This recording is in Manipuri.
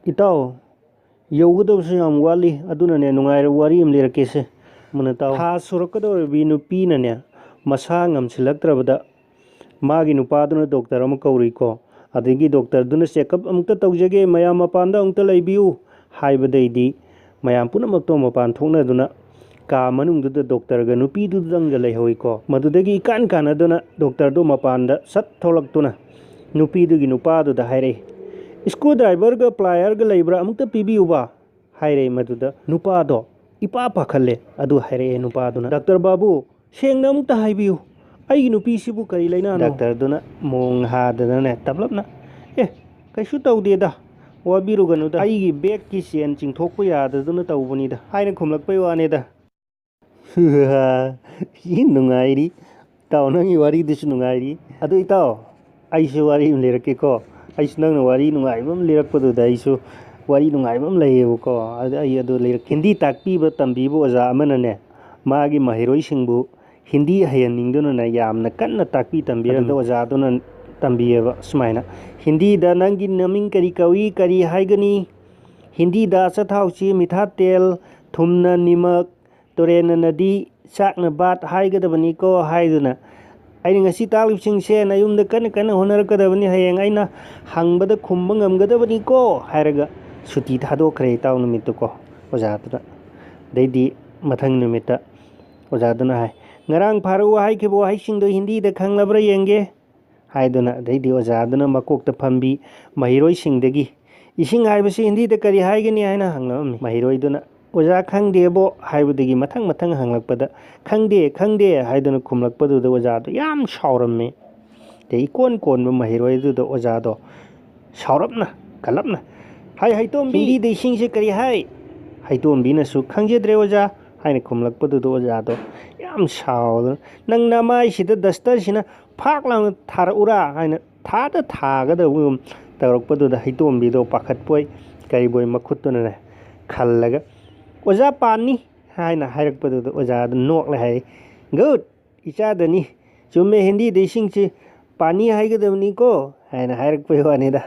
ꯏꯇꯥꯎ ꯌꯧꯒꯗꯕꯁꯨ ꯌꯥꯝ ꯋꯥꯠꯂꯤ ꯑꯗꯨꯅꯅꯦ ꯅꯨꯡꯉꯥꯏꯔ ꯋꯥꯔꯤ ꯑꯃ ꯂꯤꯔꯛꯀꯦꯁꯦ ꯃꯨꯟꯅ ꯇꯥꯎ ꯊꯥ ꯁꯨꯔꯛꯀꯗꯧꯔꯤꯕꯤ ꯅꯨꯄꯤꯅꯅꯦ ꯃꯁꯥ ꯉꯝꯁꯤꯜꯂꯛꯇ꯭ꯔꯕꯗ ꯃꯥꯒꯤ ꯅꯨꯄꯥꯗꯨꯅ ꯗꯣꯛꯇꯔ ꯑꯃ ꯀꯧꯔꯤꯀꯣ ꯑꯗꯒꯤ ꯗꯣꯛꯇꯔꯗꯨꯅ ꯆꯦꯛꯑꯞ ꯑꯃꯨꯛꯇ ꯇꯧꯖꯒꯦ ꯃꯌꯥꯝ ꯃꯄꯥꯟꯗ ꯑꯃꯨꯛꯇ ꯂꯩꯕꯤꯌꯨ ꯍꯥꯏꯕꯗꯩꯗꯤ ꯃꯌꯥꯝ ꯄꯨꯝꯅꯃꯛꯇꯣ ꯃꯄꯥꯟ ꯊꯣꯛꯅꯗꯨꯅ ꯀꯥ ꯃꯅꯨꯡꯗꯨꯗ ꯗꯣꯛꯇꯔꯒ ꯅꯨꯄꯤꯗꯨꯗꯪꯒ ꯂꯩꯍꯧꯏꯀꯣ ꯃꯗꯨꯗꯒꯤ ꯏꯀꯥꯟ ꯀꯥꯟꯅꯗꯨꯅ ꯗꯣꯛꯇꯔꯗꯨ ꯃꯄꯥꯟꯗ ꯁꯠ ꯊꯣꯛꯂꯛꯇꯨꯅ ꯅꯨꯄꯤꯗꯨꯒꯤ ꯅꯨꯄꯥꯗꯨꯗ ꯍꯥꯏꯔꯛꯏ ꯁ꯭ꯀ꯭ꯔꯨ ꯗ꯭राꯏꯚꯔꯒ ꯄ꯭ꯂꯥꯏꯌꯔꯒ ꯂꯩꯕ꯭ꯔꯥ ꯑꯃꯨꯛꯇ ꯄꯤꯕꯤꯌꯨꯕ ꯍꯥꯏꯔꯛꯏ ꯃꯗꯨꯗ ꯅꯨꯄꯥꯗꯣ ꯏꯄꯥ ꯄꯥꯈꯠꯂꯦ ꯑꯗꯨ ꯍꯥꯏꯔꯛꯑꯦ ꯅꯨꯄꯥꯗꯨꯅ ꯗꯥꯛꯇꯔ ꯕꯥꯕꯨ ꯁꯦꯡꯅ ꯑꯃꯨꯛꯇ ꯍꯥꯏꯕꯤꯌꯨ ꯑꯩꯒꯤ ꯅꯨꯄꯤꯁꯤꯕꯨ ꯀꯔꯤ ꯂꯩꯅꯥꯅꯣ ꯗꯥꯛꯇꯔꯗꯨꯅ ꯃꯣꯡ ꯍꯥꯗꯅꯅꯦ ꯇꯞꯂꯞꯅ ꯀꯩꯁꯨ ꯇꯧꯗꯦꯗ ꯋꯥꯕꯤꯔꯨꯒꯅꯨꯗ ꯑꯩꯒꯤ ꯕꯦꯛꯀꯤ ꯆꯦꯟ ꯆꯤꯡꯊꯣꯛꯄ ꯌꯥꯗꯗꯨꯅ ꯇꯧꯕꯅꯤꯗ ꯍꯥꯏꯅ ꯈꯨꯝꯂꯛꯄꯩ ꯋꯥꯅꯤꯗ ꯅꯨꯡꯉꯥꯏꯔꯤ ꯏꯇꯥꯎ ꯅꯪꯒꯤ ꯋꯥꯔꯤꯗꯨꯁꯨ ꯅꯨꯡꯉꯥꯏꯔꯤ ꯑꯗꯨ ꯏꯇꯥꯎ ꯑꯩꯁꯨ ꯋꯥꯔꯤ ꯑꯃ ꯂꯤꯔꯛꯀꯦꯀꯣ ꯑꯩꯁꯨ ꯅꯪꯅ ꯋꯥꯔꯤ ꯅꯨꯡꯉꯥꯏꯕ ꯑꯃ ꯂꯤꯔꯛꯄꯗꯨꯗ ꯑꯩꯁꯨ ꯋꯥꯔꯤ ꯅꯨꯡꯉꯥꯏꯕ ꯑꯃ ꯂꯩꯌꯦꯕꯀꯣ ꯑꯩ ꯑꯗꯨ ꯂꯤꯔꯛꯀꯦ ꯍꯤꯟꯗꯤ ꯇꯥꯛꯄꯤꯕ ꯇꯝꯕꯤꯕ ꯑꯣꯖꯥ ꯑꯃꯅꯅꯦ ꯃꯥꯒꯤ ꯃꯍꯩꯔꯣꯏꯁꯤꯡꯕꯨ ꯍꯤꯟꯗꯤ ꯍꯩꯍꯟꯅꯤꯡꯗꯨꯅꯅꯦ ꯌꯥꯝꯅ ꯀꯟꯅ ꯇꯥꯛꯄꯤ ꯇꯝꯕꯤꯔꯝꯃꯤ ꯑꯣꯖꯥꯗꯨꯅ ꯇꯝꯕꯤꯌꯦꯕ ꯁꯨꯃꯥꯏꯅ ꯍꯤꯟꯗꯤꯗ ꯅꯪꯒꯤ ꯅꯃꯤꯡ ꯀꯔꯤ ꯀꯧꯏ ꯀꯔꯤ ꯍꯥꯏꯒꯅꯤ ꯍꯤꯟꯗꯤꯗ ꯑꯆꯥꯊꯥꯎꯁꯤ ꯃꯤꯊꯥ ꯇꯦꯜ ꯊꯨꯝꯅ ꯅꯤꯃꯛ ꯇꯨꯔꯦꯟꯅ ꯅꯗꯤ ꯆꯥꯛꯅ ꯕꯥꯠ ꯍꯥꯏꯒꯗꯕꯅꯤꯀꯣ ꯍꯥꯏꯗꯨꯅ ꯑꯩꯅ ꯉꯁꯤ ꯇꯥꯛꯂꯤꯕꯁꯤꯡꯁꯦ ꯅꯌꯨꯝꯗ ꯀꯟꯅ ꯀꯟꯅ ꯍꯣꯠꯅꯔꯛꯀꯗꯕꯅꯤ ꯍꯌꯦꯡ ꯑꯩꯅ ꯍꯪꯕꯗ ꯈꯨꯝꯕ ꯉꯝꯒꯗꯕꯅꯤꯀꯣ ꯍꯥꯏꯔꯒ ꯁꯨꯇꯤ ꯊꯥꯗꯣꯛꯈ꯭ꯔꯦ ꯏꯇꯥꯎ ꯅꯨꯃꯤꯠꯇꯨꯀꯣ ꯑꯣꯖꯥꯗꯨꯅ ꯑꯗꯩꯗꯤ ꯃꯊꯪ ꯅꯨꯃꯤꯠꯇ ꯑꯣꯖꯥꯗꯨꯅ ꯍꯥꯏ ꯉꯔꯥꯡ ꯐꯥꯔꯛꯎ ꯍꯥꯏꯈꯤꯕ ꯋꯥꯍꯩꯁꯤꯡꯗꯣ ꯍꯤꯟꯗꯤꯗ ꯈꯪꯂꯕ꯭ꯔꯥ ꯌꯦꯡꯒꯦ ꯍꯥꯏꯗꯨꯅ ꯑꯗꯩꯗꯤ ꯑꯣꯖꯥꯗꯨꯅ ꯃꯀꯣꯛꯇ ꯐꯝꯕꯤ ꯃꯍꯩꯔꯣꯏꯁꯤꯡꯗꯒꯤ ꯏꯁꯤꯡ ꯍꯥꯏꯕꯁꯤ ꯍꯤꯟꯗꯤꯗ ꯀꯔꯤ ꯍꯥꯏꯒꯅꯤ ꯍꯥꯏꯅ ꯍꯪꯂꯛꯑꯝꯃꯤ ꯃꯍꯩꯔꯣꯏꯗꯨꯅ ꯑꯣꯖꯥ ꯈꯪꯗꯦꯕꯣ ꯍꯥꯏꯕꯗꯒꯤ ꯃꯊꯪ ꯃꯊꯪ ꯍꯪꯂꯛꯄꯗ ꯈꯪꯗꯦ ꯈꯪꯗꯦ ꯍꯥꯏꯗꯨꯅ ꯈꯨꯝꯂꯛꯄꯗꯨꯗ ꯑꯣꯖꯥꯗꯣ ꯌꯥꯝ ꯁꯥꯎꯔꯝꯃꯤ ꯑꯗꯩ ꯏꯀꯣꯟ ꯀꯣꯟꯕ ꯃꯍꯩꯔꯣꯏꯗꯨꯗ ꯑꯣꯖꯥꯗꯣ ꯁꯥꯎꯔꯞꯅ ꯀꯜꯂꯞꯅ ꯍꯩꯇꯣꯝꯕꯤ ꯍꯤꯟꯗꯤꯗ ꯏꯁꯤꯡꯁꯦ ꯀꯔꯤ ꯍꯥꯏ ꯍꯩꯇꯣꯝꯕꯤꯅꯁꯨ ꯈꯪꯖꯗ꯭ꯔꯦ ꯑꯣꯖꯥ ꯍꯥꯏꯅ ꯈꯨꯝꯂꯛꯄꯗꯨꯗ ꯑꯣꯖꯥꯗꯣ ꯌꯥꯝ ꯁꯥꯎꯗꯅ ꯅꯪ ꯅꯃꯥꯏꯁꯤꯗ ꯗꯁꯇꯔꯁꯤꯅ ꯐꯥꯛ ꯂꯥꯎꯅ ꯊꯥꯔꯛꯎꯔꯥ ꯍꯥꯏꯅ ꯊꯥꯒꯗꯕꯒꯨꯝ ꯇꯧꯔꯛꯄꯗꯨꯗ ꯍꯩꯇꯣꯝꯕꯤꯗꯣ ꯄꯥꯈꯠꯄꯣꯏ ꯀꯔꯤꯕꯣꯏ ꯃꯈꯨꯠꯇꯨꯅꯅꯦ ꯈꯜꯂꯒ ꯑꯣꯖꯥ ꯄꯥꯟꯅꯤ ꯍꯥꯏꯅ ꯍꯥꯏꯔꯛꯄꯗꯨꯗ ꯑꯣꯖꯥꯗꯨ ꯅꯣꯛꯂꯦ ꯍꯥꯏ ꯒꯨꯗ ꯏꯆꯥꯗꯅꯤ ꯆꯨꯝꯃꯦ ꯍꯤꯟꯗꯤꯗ ꯏꯁꯤꯡꯁꯤ ꯄꯥꯅꯤ ꯍꯥꯏꯒꯗꯕꯅꯤꯀꯣ ꯍꯥꯏꯅ ꯍꯥꯏꯔꯛꯄꯩ ꯋꯥꯅꯤꯗ